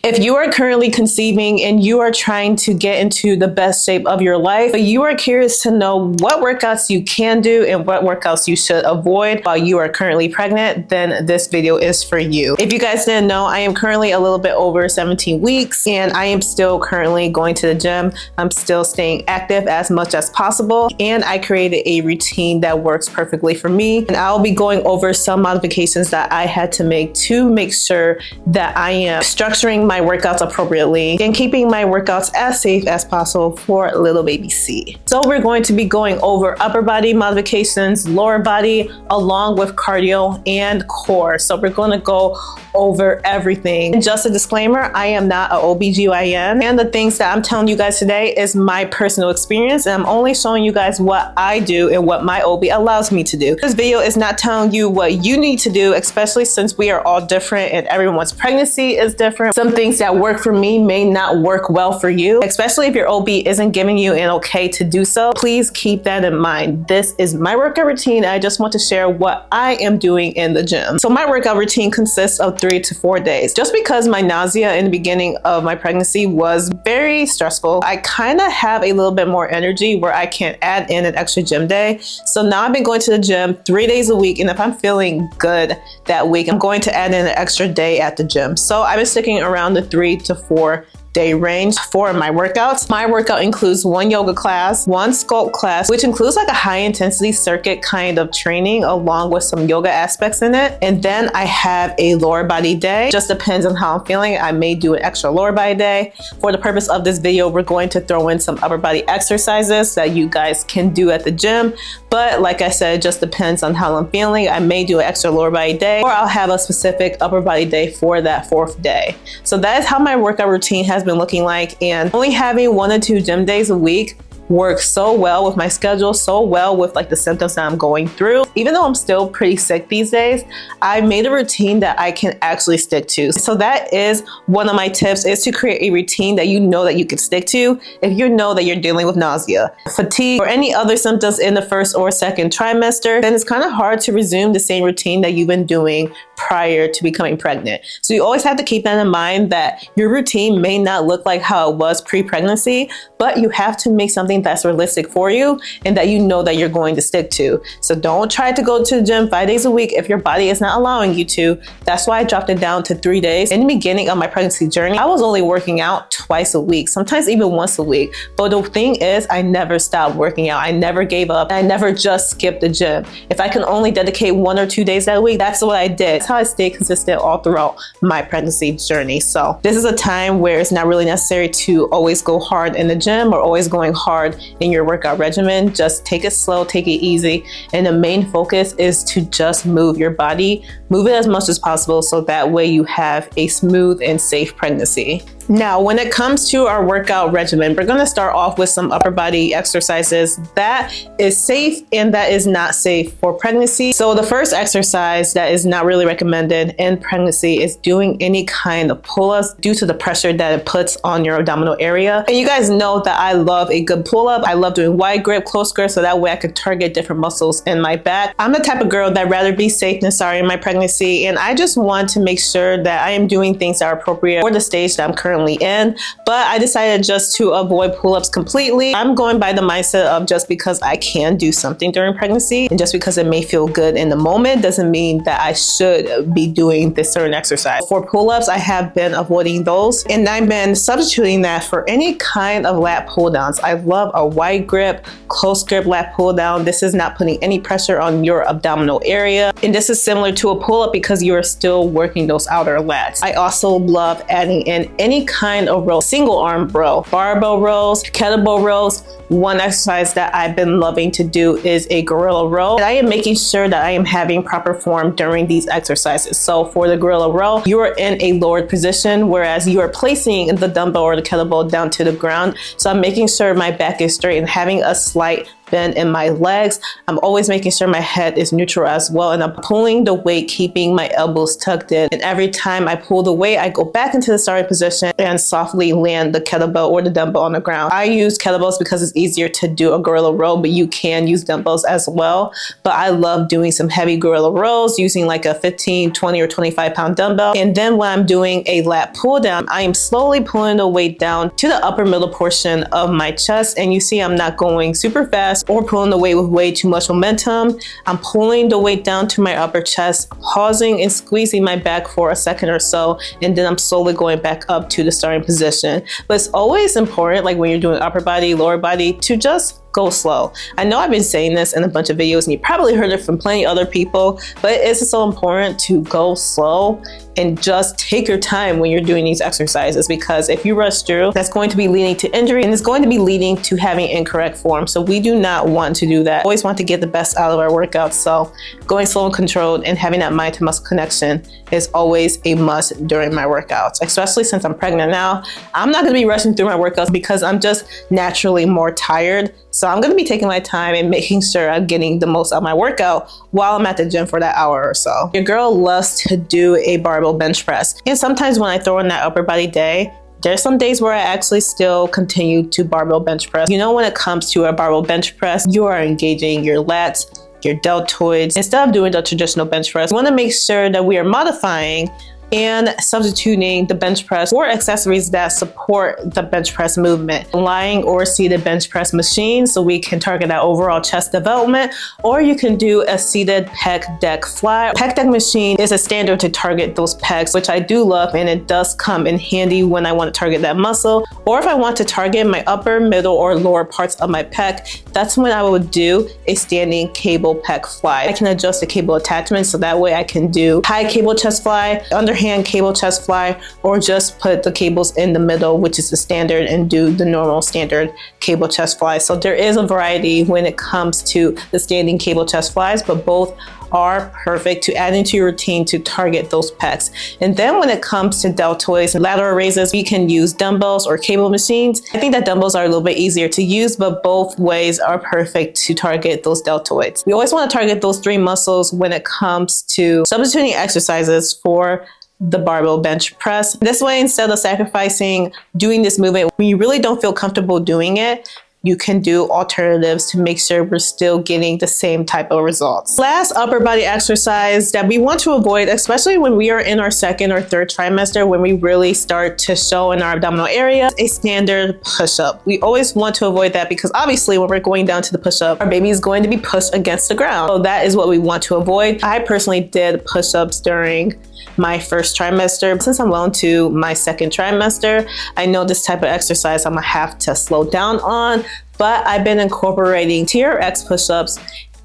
If you are currently conceiving and you are trying to get into the best shape of your life, but you are curious to know what workouts you can do and what workouts you should avoid while you are currently pregnant, then this video is for you. If you guys didn't know, I am currently a little bit over 17 weeks and I am still currently going to the gym. I'm still staying active as much as possible, and I created a routine that works perfectly for me. And I'll be going over some modifications that I had to make sure that I am structuring my workouts appropriately and keeping my workouts as safe as possible for little baby C. So we're going to be going over upper body modifications, lower body, along with cardio and core. So we're going to go over everything. And just a disclaimer, I am not an OBGYN, and the things that I'm telling you guys today is my personal experience, and I'm only showing you guys what I do and what my OB allows me to do. This video is not telling you what you need to do, especially since we are all different and everyone's pregnancy is different. Some things that work for me may not work well for you, especially if your OB isn't giving you an okay to do so. Please keep that in mind. This is my workout routine. I just want to share what I am doing in the gym. So my workout routine consists of 3 to 4 days. Just because my nausea in the beginning of my pregnancy was very stressful, I kind of have a little bit more energy where I can add in an extra gym day. So now I've been going to the gym 3 days a week, and if I'm feeling good that week, I'm going to add in an extra day at the gym. So I've been sticking around the 3 to 4 day range for my workouts. My workout includes 1 yoga class, 1 sculpt class, which includes like a high intensity circuit kind of training along with some yoga aspects in it. And then I have a lower body day. Just depends on how I'm feeling. I may do an extra lower body day. For the purpose of this video, we're going to throw in some upper body exercises that you guys can do at the gym. But like I said, it just depends on how I'm feeling. I may do an extra lower body day, or I'll have a specific upper body day for that 4th day. So that is how my workout routine has been looking like, and only having 1 or 2 gym days a week works so well with my schedule, so well with like the symptoms that I'm going through. Even though I'm still pretty sick these days, I made a routine that I can actually stick to. So that is one of my tips, is to create a routine that you know that you can stick to if you know that you're dealing with nausea, fatigue, or any other symptoms in the 1st or 2nd trimester. Then it's kind of hard to resume the same routine that you've been doing prior to becoming pregnant. So you always have to keep that in mind, that your routine may not look like how it was pre-pregnancy, but you have to make something that's realistic for you and that you know that you're going to stick to. So don't try to go to the gym 5 days a week if your body is not allowing you to. That's why I dropped it down to 3 days. In the beginning of my pregnancy journey, I was only working out twice a week, sometimes even once a week. But the thing is, I never stopped working out. I never gave up. I never just skipped the gym. If I can only dedicate 1 or 2 days that week, that's what I did. That's how I stayed consistent all throughout my pregnancy journey. So this is a time where it's not really necessary to always go hard in the gym or always going hard in your workout regimen. Just take it slow, take it easy. And the main focus is to just move your body, move it as much as possible, so that way you have a smooth and safe pregnancy. Now, when it comes to our workout regimen, we're going to start off with some upper body exercises that is safe and that is not safe for pregnancy. So the first exercise that is not really recommended in pregnancy is doing any kind of pull-ups due to the pressure that it puts on your abdominal area. And you guys know that I love a good pull-up. I love doing wide grip, close grip, so that way I can target different muscles in my back. I'm the type of girl that rather be safe than sorry in my pregnancy, and I just want to make sure that I am doing things that are appropriate for the stage that I'm currently in. But I decided just to avoid pull-ups completely. I'm going by the mindset of just because I can do something during pregnancy and just because it may feel good in the moment doesn't mean that I should be doing this certain exercise. For pull-ups, I have been avoiding those, and I've been substituting that for any kind of lat pull-downs. I love a wide grip, close grip lat pull-down. This is not putting any pressure on your abdominal area, and this is similar to a pull-up because you are still working those outer lats. I also love adding in any kind of row, single arm row, barbell rows, kettlebell rows. One exercise that I've been loving to do is a gorilla row. And I am making sure that I am having proper form during these exercises. So for the gorilla row, you are in a lowered position, whereas you are placing the dumbbell or the kettlebell down to the ground. So I'm making sure my back is straight and having a slight bend in my legs. I'm always making sure my head is neutral as well, and I'm pulling the weight, keeping my elbows tucked in. And every time I pull the weight, I go back into the starting position and softly land the kettlebell or the dumbbell on the ground. I use kettlebells because it's easier to do a gorilla row, but you can use dumbbells as well. But I love doing some heavy gorilla rows using like a 15, 20, or 25 pound dumbbell. And then when I'm doing a lat pull down, I am slowly pulling the weight down to the upper middle portion of my chest. And you see I'm not going super fast or pulling the weight with way too much momentum. I'm pulling the weight down to my upper chest, pausing and squeezing my back for a second or so, and then I'm slowly going back up to the starting position. But it's always important, like when you're doing upper body, lower body, to just go slow. I know I've been saying this in a bunch of videos and you probably heard it from plenty of other people, but it's so important to go slow and just take your time when you're doing these exercises, because if you rush through, that's going to be leading to injury and it's going to be leading to having incorrect form. So we do not want to do that. Always want to get the best out of our workouts. So going slow and controlled and having that mind to muscle connection is always a must during my workouts, especially since I'm pregnant now. I'm not going to be rushing through my workouts because I'm just naturally more tired. So I'm going to be taking my time and making sure I'm getting the most out of my workout while I'm at the gym for that hour or so. Your girl loves to do a barbell bench press. And sometimes when I throw in that upper body day, there's some days where I actually still continue to barbell bench press. You know, when it comes to a barbell bench press, you are engaging your lats, your deltoids. Instead of doing the traditional bench press, you want to make sure that we are modifying and substituting the bench press for accessories that support the bench press movement. Lying or seated bench press machine, so we can target that overall chest development, or you can do a seated pec deck fly. Pec deck machine is a standard to target those pecs, which I do love, and it does come in handy when I want to target that muscle, or if I want to target my upper, middle, or lower parts of my pec. That's when I would do a standing cable pec fly. I can adjust the cable attachment so that way I can do high cable chest fly, underhand cable chest fly, or just put the cables in the middle, which is the standard, and do the normal standard cable chest fly. So there is a variety when it comes to the standing cable chest flies, but both are perfect to add into your routine to target those pecs. And then when it comes to deltoids and lateral raises, we can use dumbbells or cable machines. I think that dumbbells are a little bit easier to use, but both ways are perfect to target those deltoids. We always want to target those three muscles when it comes to substituting exercises for the barbell bench press. This way, instead of sacrificing doing this movement when you really don't feel comfortable doing it, you can do alternatives to make sure we're still getting the same type of results. Last upper body exercise that we want to avoid, especially when we are in our second or third trimester, when we really start to show in our abdominal area, a standard push-up. We always want to avoid that because obviously when we're going down to the push-up, our baby is going to be pushed against the ground. So that is what we want to avoid. I personally did push-ups during my first trimester. Since I'm well into my second trimester, I know this type of exercise I'm gonna have to slow down on, but I've been incorporating TRX push-ups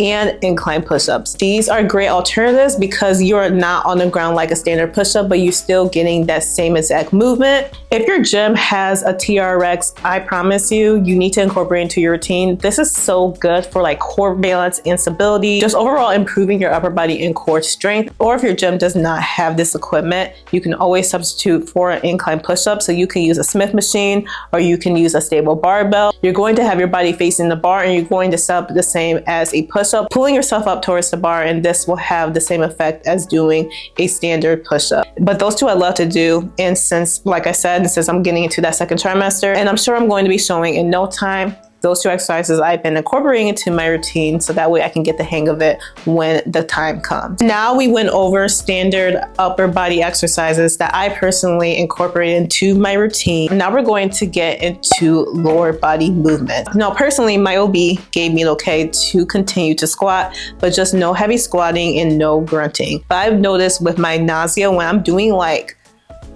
and incline push-ups. These are great alternatives because you're not on the ground like a standard push-up, but you're still getting that same exact movement. If your gym has a TRX, I promise you, you need to incorporate into your routine. This is so good for like core balance and stability, just overall improving your upper body and core strength. Or if your gym does not have this equipment, you can always substitute for an incline push-up. So you can use a Smith machine or you can use a stable barbell. You're going to have your body facing the bar and you're going to set up the same as a push-up, pulling yourself up towards the bar, and this will have the same effect as doing a standard push-up. But those two I love to do, and since, like I said, since I'm getting into that second trimester, and I'm sure I'm going to be showing in no time, those two exercises I've been incorporating into my routine so that way I can get the hang of it when the time comes. Now we went over standard upper body exercises that I personally incorporate into my routine. Now we're going to get into lower body movement. Now personally, my OB gave me the okay to continue to squat, but just no heavy squatting and no grunting. But I've noticed with my nausea when I'm doing like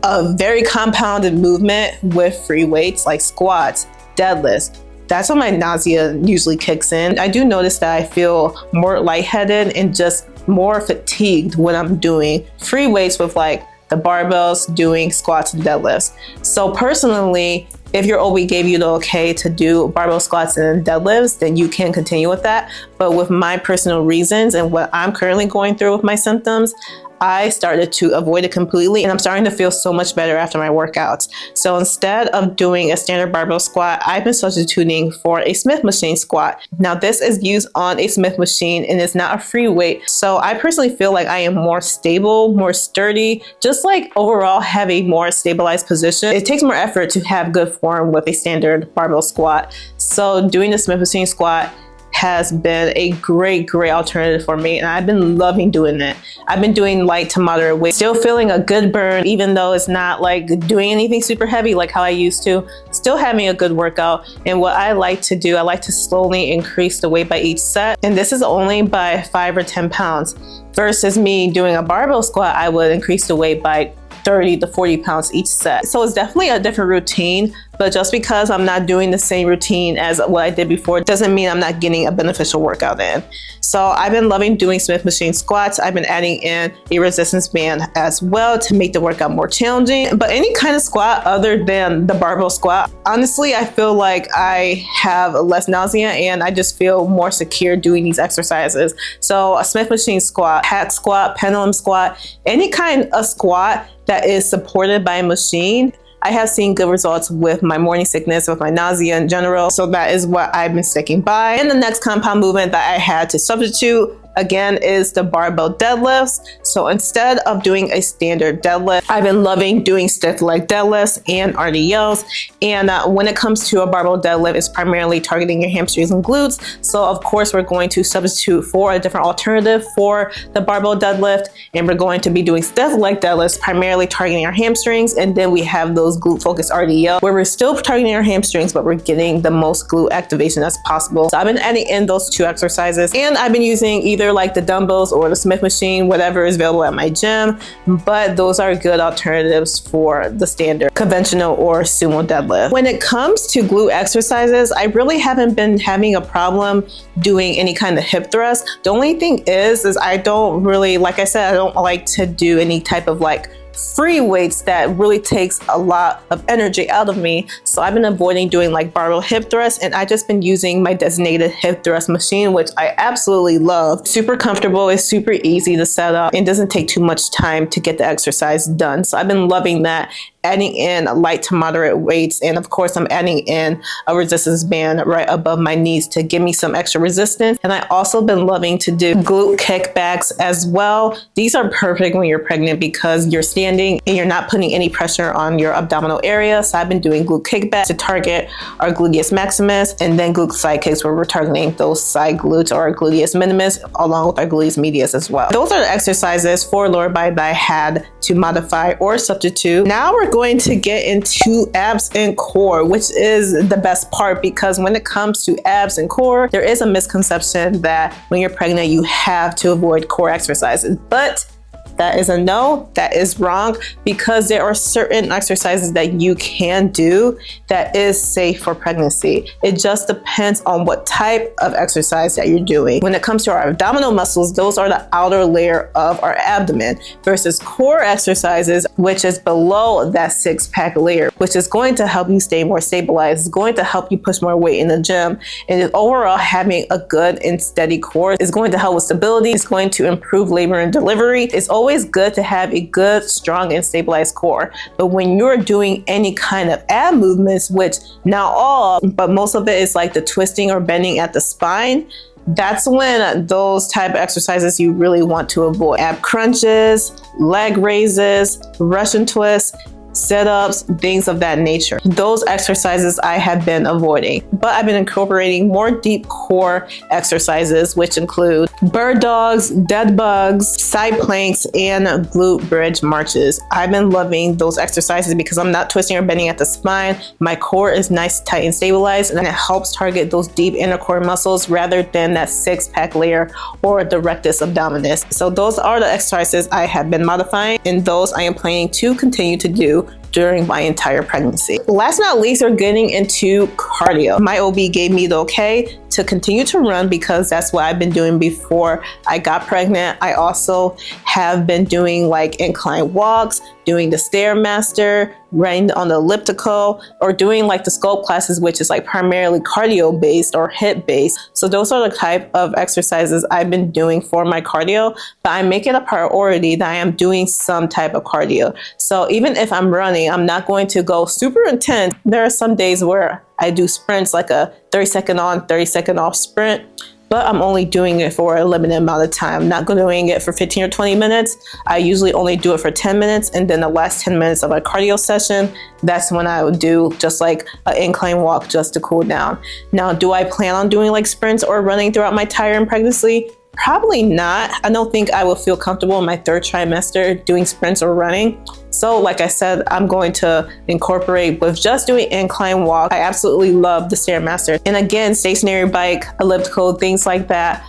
a very compounded movement with free weights like squats, deadlifts, that's when my nausea usually kicks in. I do notice that I feel more lightheaded and just more fatigued when I'm doing free weights with like the barbells, doing squats and deadlifts. So personally, If your OB gave you the okay to do barbell squats and deadlifts, then you can continue with that. But with my personal reasons and what I'm currently going through with my symptoms, I started to avoid it completely, and I'm starting to feel so much better after my workouts. So instead of doing a standard barbell squat, I've been substituting for a Smith machine squat. Now this is used on a Smith machine and it's not a free weight. So I personally feel like I am more stable, more sturdy, just like overall have a more stabilized position. It takes more effort to have good form with a standard barbell squat. So doing the Smith machine squat has been a great alternative for me, and I've been loving doing it. I've been doing light to moderate weight, still feeling a good burn, even though it's not like doing anything super heavy like how I used to, still having a good workout. And what I like to do, I like to slowly increase the weight by each set, and this is only by 5 or 10 pounds. Versus me doing a barbell squat, I would increase the weight by 30 to 40 pounds each set. So it's definitely a different routine, but just because I'm not doing the same routine as what I did before doesn't mean I'm not getting a beneficial workout in. So I've been loving doing Smith machine squats. I've been adding in a resistance band as well to make the workout more challenging. But any kind of squat other than the barbell squat, honestly, I feel like I have less nausea and I just feel more secure doing these exercises. So a Smith machine squat, hack squat, pendulum squat, any kind of squat that is supported by a machine, I have seen good results with my morning sickness, with my nausea in general. So that is what I've been sticking by. And the next compound movement that I had to substitute again is the barbell deadlifts. So instead of doing a standard deadlift, I've been loving doing stiff leg deadlifts and RDLs. And when it comes to a barbell deadlift, it's primarily targeting your hamstrings and glutes. So of course, we're going to substitute for a different alternative for the barbell deadlift. And we're going to be doing stiff leg deadlifts, primarily targeting our hamstrings. And then we have those glute focused RDL, where we're still targeting our hamstrings, but we're getting the most glute activation as possible. So I've been adding in those two exercises, and I've been using either like the dumbbells or the Smith machine, whatever is available at my gym, but those are good alternatives for the standard conventional or sumo deadlift. When it comes to glute exercises, I really haven't been having a problem doing any kind of hip thrust. The only thing is I don't really, like I said, I don't like to do any type of like free weights that really takes a lot of energy out of me. So I've been avoiding doing like barbell hip thrusts, and I just been using my designated hip thrust machine, which I absolutely love. Super comfortable, it's super easy to set up and doesn't take too much time to get the exercise done. So I've been loving that. Adding in light to moderate weights, and of course I'm adding in a resistance band right above my knees to give me some extra resistance. And I also been loving to do glute kickbacks as well. These are perfect when you're pregnant because you're standing and you're not putting any pressure on your abdominal area. So I've been doing glute kickbacks to target our gluteus maximus, and then glute side kicks where we're targeting those side glutes or our gluteus minimus along with our gluteus medius as well. Those are the exercises for lower body that I had to modify or substitute. Now we're going to get into abs and core, which is the best part, because when it comes to abs and core, there is a misconception that when you're pregnant, you have to avoid core exercises. But that is a no, that is wrong, because there are certain exercises that you can do that is safe for pregnancy. It just depends on what type of exercise that you're doing. When it comes to our abdominal muscles, those are the outer layer of our abdomen, versus core exercises, which is below that six-pack layer, which is going to help you stay more stabilized. It's going to help you push more weight in the gym. And overall, having a good and steady core is going to help with stability. It's going to improve labor and delivery. It's always good to have a good, strong, and stabilized core. But when you're doing any kind of ab movements, which not all, but most of it is like the twisting or bending at the spine, that's when those type of exercises you really want to avoid. Ab crunches, leg raises, Russian twists, sit-ups, things of that nature. Those exercises I have been avoiding, but I've been incorporating more deep core exercises, which include bird dogs, dead bugs, side planks, and glute bridge marches. I've been loving those exercises because I'm not twisting or bending at the spine. My core is nice, tight, and stabilized, and it helps target those deep inner core muscles rather than that six-pack layer or the rectus abdominis. So those are the exercises I have been modifying, and those I am planning to continue to do during my entire pregnancy. Last but not least, we're getting into cardio. My OB gave me the okay to continue to run because that's what I've been doing before I got pregnant. I also have been doing like incline walks, doing the Stairmaster, running on the elliptical, or doing like the sculpt classes, which is like primarily cardio based or HIIT based. So those are the type of exercises I've been doing for my cardio, but I make it a priority that I am doing some type of cardio. So even if I'm running, I'm not going to go super intense. There are some days where I do sprints, like a 30-second on, 30-second off sprint, but I'm only doing it for a limited amount of time. I'm not doing it for 15 or 20 minutes. I usually only do it for 10 minutes, and then the last 10 minutes of a cardio session, that's when I would do just like an incline walk just to cool down. Now, do I plan on doing like sprints or running throughout my entire pregnancy? Probably not. I don't think I will feel comfortable in my 3rd trimester doing sprints or running. So like I said, I'm going to incorporate with just doing incline walk. I absolutely love the Stairmaster. And again, stationary bike, elliptical, things like that,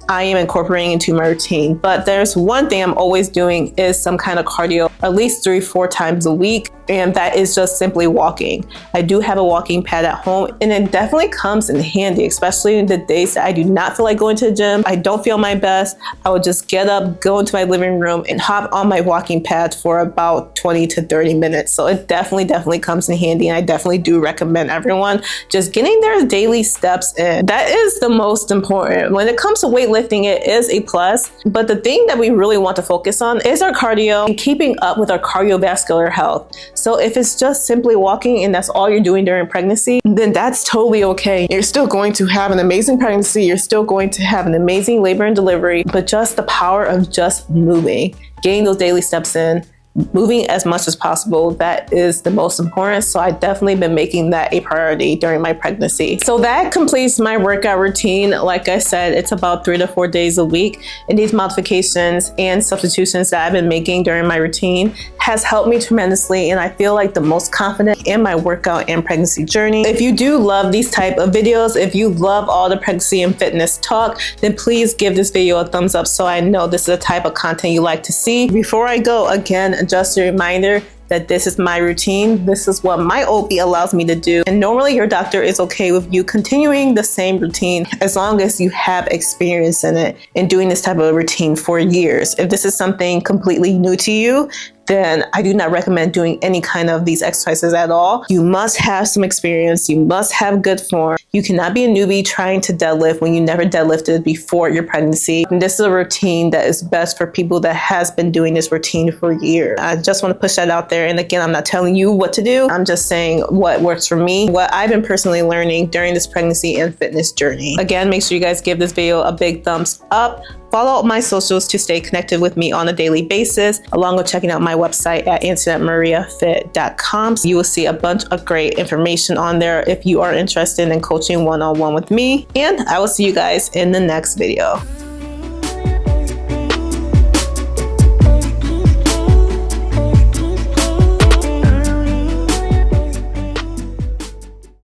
I am incorporating into my routine. But there's one thing I'm always doing is some kind of cardio, at least 3-4 times a week. And that is just simply walking. I do have a walking pad at home, and it definitely comes in handy, especially in the days that I do not feel like going to the gym. I don't feel my best. I would just get up, go into my living room, and hop on my walking pad for about 20 to 30 minutes. So it definitely comes in handy. And I definitely do recommend everyone just getting their daily steps in. That is the most important. When it comes to weightlifting, it is a plus. But the thing that we really want to focus on is our cardio and keeping up with our cardiovascular health. So if it's just simply walking and that's all you're doing during pregnancy, then that's totally okay. You're still going to have an amazing pregnancy. You're still going to have an amazing labor and delivery, but just the power of just moving, getting those daily steps in, moving as much as possible, that is the most important. So I definitely been making that a priority during my pregnancy. So that completes my workout routine. Like I said, it's about 3 to 4 days a week. And these modifications and substitutions that I've been making during my routine has helped me tremendously. And I feel like the most confident in my workout and pregnancy journey. If you do love these type of videos, if you love all the pregnancy and fitness talk, then please give this video a thumbs up so I know this is the type of content you like to see. Before I go, again, just a reminder that this is my routine. This is what my OB allows me to do. And normally your doctor is okay with you continuing the same routine as long as you have experience in it and doing this type of routine for years. If this is something completely new to you, then I do not recommend doing any kind of these exercises at all. You must have some experience. You must have good form. You cannot be a newbie trying to deadlift when you never deadlifted before your pregnancy. And this is a routine that is best for people that has been doing this routine for years. I just want to push that out there. And again, I'm not telling you what to do. I'm just saying what works for me, what I've been personally learning during this pregnancy and fitness journey. Again, make sure you guys give this video a big thumbs up. Follow my socials to stay connected with me on a daily basis, along with checking out my website at AntoinetteMariaFit.com. You will see a bunch of great information on there if you are interested in coaching one-on-one with me. And I will see you guys in the next video.